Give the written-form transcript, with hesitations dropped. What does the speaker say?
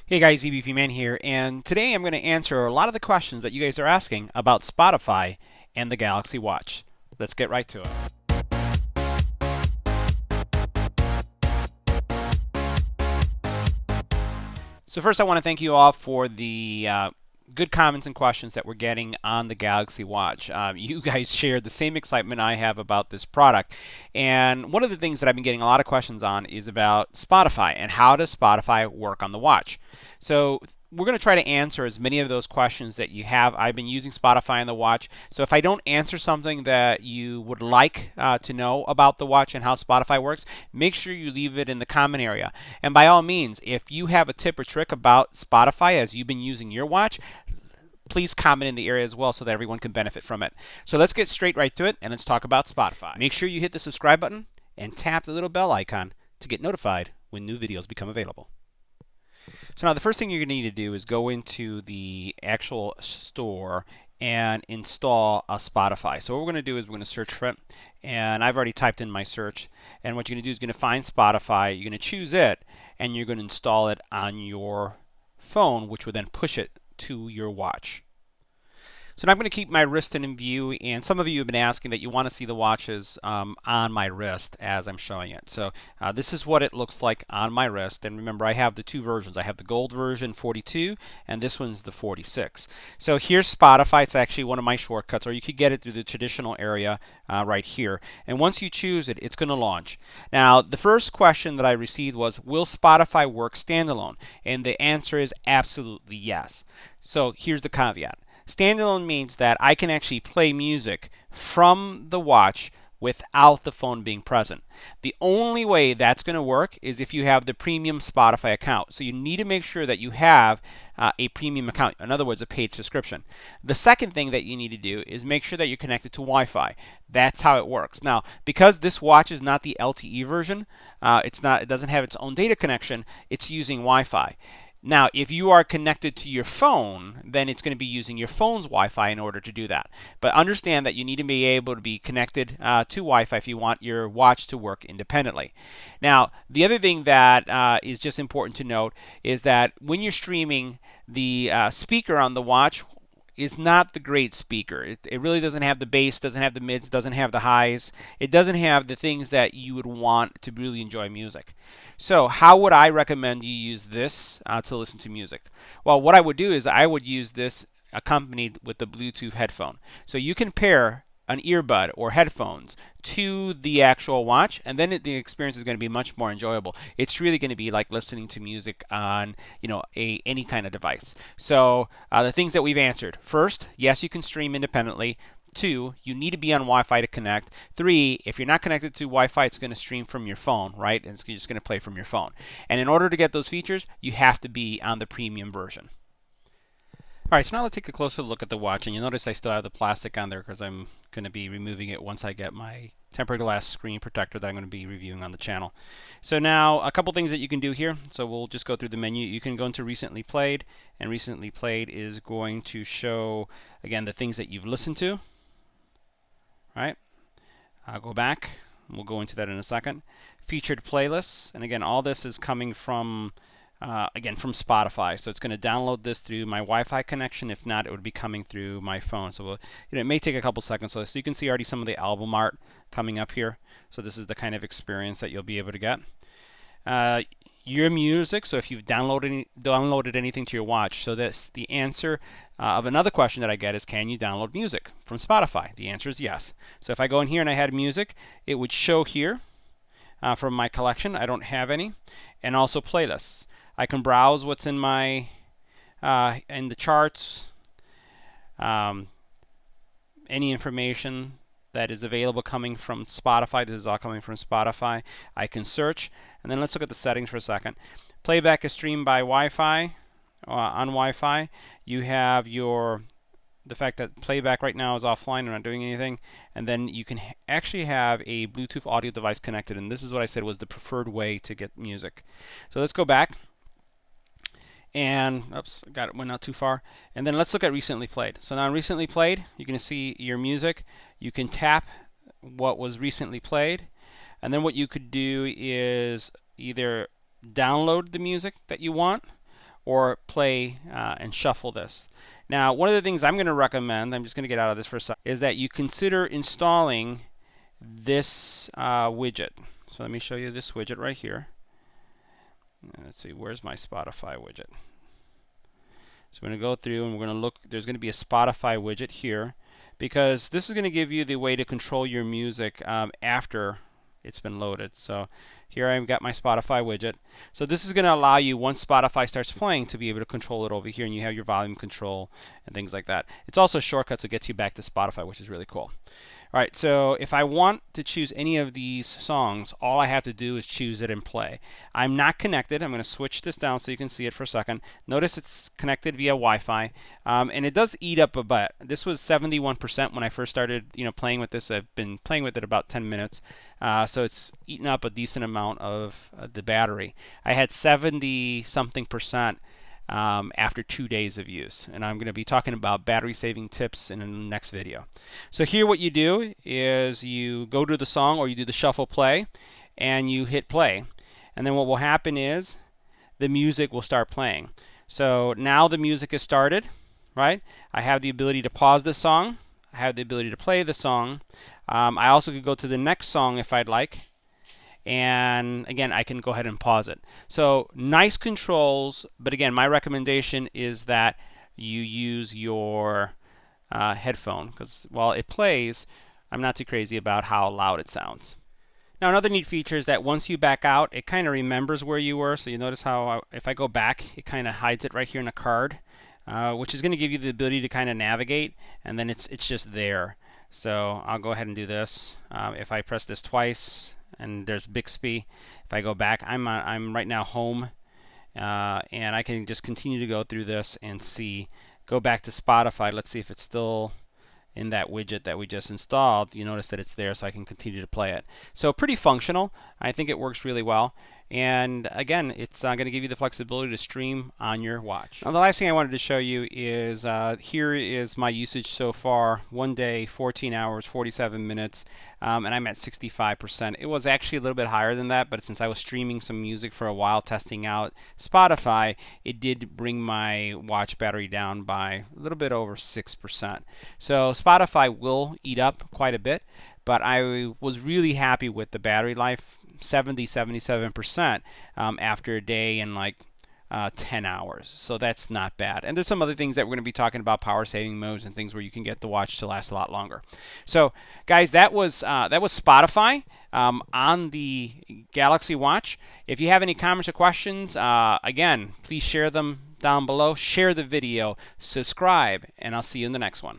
Hey guys, EBPMAN here, and today I'm going to answer a lot of the questions that you guys are asking about Spotify and the Galaxy Watch. Let's get right to it. So first I want to thank you all for the good comments and questions that we're getting on the Galaxy Watch. You guys share the same excitement I have about this product. And one of the things that I've been getting a lot of questions on is about Spotify and how does Spotify work on the watch. So we're going to try to answer as many of those questions that you have. I've been using Spotify on the watch, so if I don't answer something that you would like to know about the watch and how Spotify works, make sure you leave it in the comment area. And by all means, if you have a tip or trick about Spotify as you've been using your watch, please comment in the area as well so that everyone can benefit from it. So let's get straight right to it and let's talk about Spotify. Make sure you hit the subscribe button and tap the little bell icon to get notified when new videos become available. So now the first thing you're going to need to do is go into the actual store and install a Spotify. So what we're going to do is we're going to search for it, and I've already typed in my search, and what you're going to do is going to find Spotify, you're going to choose it, and you're going to install it on your phone, which will then push it to your watch. So now I'm going to keep my wrist in view, and some of you have been asking that you want to see the watches on my wrist as I'm showing it. So this is what it looks like on my wrist, and remember I have the two versions. I have the gold version 42 and this one's the 46. So here's Spotify. It's actually one of my shortcuts, or you could get it through the traditional area right here. And once you choose it, it's going to launch. Now the first question that I received was, will Spotify work standalone? And the answer is absolutely yes. So here's the caveat. Standalone means that I can actually play music from the watch without the phone being present. The only way that's going to work is if you have the premium Spotify account. So you need to make sure that you have a premium account, in other words, a paid subscription. The second thing that you need to do is make sure that you're connected to Wi-Fi. That's how it works. Now, because this watch is not the LTE version, it doesn't have its own data connection, it's using Wi-Fi. Now, if you are connected to your phone, then it's going to be using your phone's Wi-Fi in order to do that. But understand that you need to be able to be connected to Wi-Fi if you want your watch to work independently. Now, the other thing that is just important to note is that when you're streaming, the speaker on the watch is not the great speaker. It really doesn't have the bass, doesn't have the mids, doesn't have the highs. It doesn't have the things that you would want to really enjoy music. So how would I recommend you use this to listen to music? Well, what I would do is I would use this accompanied with the Bluetooth headphone. So you can pair an earbud or headphones to the actual watch, and then the experience is going to be much more enjoyable. It's really going to be like listening to music on any kind of device. So the things that we've answered: first, yes, you can stream independently. 2, you need to be on Wi-Fi to connect. 3, if you're not connected to Wi-Fi, it's going to stream from your phone, right? And it's just going to play from your phone. And in order to get those features, you have to be on the premium version. All right, so now let's take a closer look at the watch, and you'll notice I still have the plastic on there because I'm going to be removing it once I get my tempered glass screen protector that I'm going to be reviewing on the channel. So now a couple things that you can do here. So we'll just go through the menu. You can go into recently played, and recently played is going to show again the things that you've listened to. All right, I'll go back. We'll go into that in a second. Featured playlists, and again, all this is coming from from Spotify. So it's going to download this through my Wi-Fi connection. If not, it would be coming through my phone. So it may take a couple seconds. So you can see already some of the album art coming up here. So this is the kind of experience that you'll be able to get. Your music. So if you've downloaded anything to your watch. So that's the answer of another question that I get is, can you download music from Spotify? The answer is yes. So if I go in here and I had music, it would show here from my collection. I don't have any. And also playlists. I can browse what's in my in the charts, any information that is available coming from Spotify. This is all coming from Spotify. I can search, and then let's look at the settings for a second. Playback is streamed by Wi-Fi. On Wi-Fi, you have the fact that playback right now is offline and not doing anything, and then you can actually have a Bluetooth audio device connected, and this is what I said was the preferred way to get music. So let's go back. And went out too far. And then let's look at recently played. So now recently played, you're going to see your music. You can tap what was recently played, and then what you could do is either download the music that you want, or play and shuffle this. Now, one of the things I'm going to recommend, I'm just going to get out of this for a second, is that you consider installing this widget. So let me show you this widget right here. Let's see, where's my Spotify widget? So we're going to go through and we're going to look. There's going to be a Spotify widget here, because this is going to give you the way to control your music after it's been loaded. So here I've got my Spotify widget. So this is going to allow you, once Spotify starts playing, to be able to control it over here, and you have your volume control and things like that. It's also shortcuts that gets you back to Spotify, which is really cool. All right, so if I want to choose any of these songs, all I have to do is choose it and play. I'm not connected. I'm going to switch this down so you can see it for a second. Notice it's connected via Wi-Fi, and it does eat up a bit. This was 71% when I first started, playing with this. I've been playing with it about 10 minutes, so it's eaten up a decent amount of the battery. I had 70-something% after 2 days of use, and I'm going to be talking about battery saving tips in the next video. So here what you do is you go to the song, or you do the shuffle play, and you hit play, and then what will happen is the music will start playing. So now the music has started, right? I have the ability to pause the song. I have the ability to play the song. I also could go to the next song if I'd like. And again, I can go ahead and pause it. So nice controls, but again, my recommendation is that you use your headphone, because while it plays, I'm not too crazy about how loud it sounds. Now, another neat feature is that once you back out, it kind of remembers where you were. So you notice how if I go back, it kind of hides it right here in a card, which is going to give you the ability to kind of navigate, and then it's just there. So I'll go ahead and do this. If I press this twice, and there's Bixby. If I go back, I'm right now home, and I can just continue to go through this and see. Go back to Spotify. Let's see if it's still in that widget that we just installed. You notice that it's there, so I can continue to play it. So pretty functional. I think it works really well. And again, it's going to give you the flexibility to stream on your watch. Now, the last thing I wanted to show you is here is my usage so far. 1 day, 14 hours, 47 minutes, and I'm at 65%. It was actually a little bit higher than that, but since I was streaming some music for a while, testing out Spotify, it did bring my watch battery down by a little bit over 6%. So Spotify will eat up quite a bit, but I was really happy with the battery life. 77% after a day and like 10 hours. So that's not bad. And there's some other things that we're going to be talking about, power saving modes and things where you can get the watch to last a lot longer. So guys, that was Spotify on the Galaxy Watch. If you have any comments or questions, again, please share them down below. Share the video, subscribe, and I'll see you in the next one.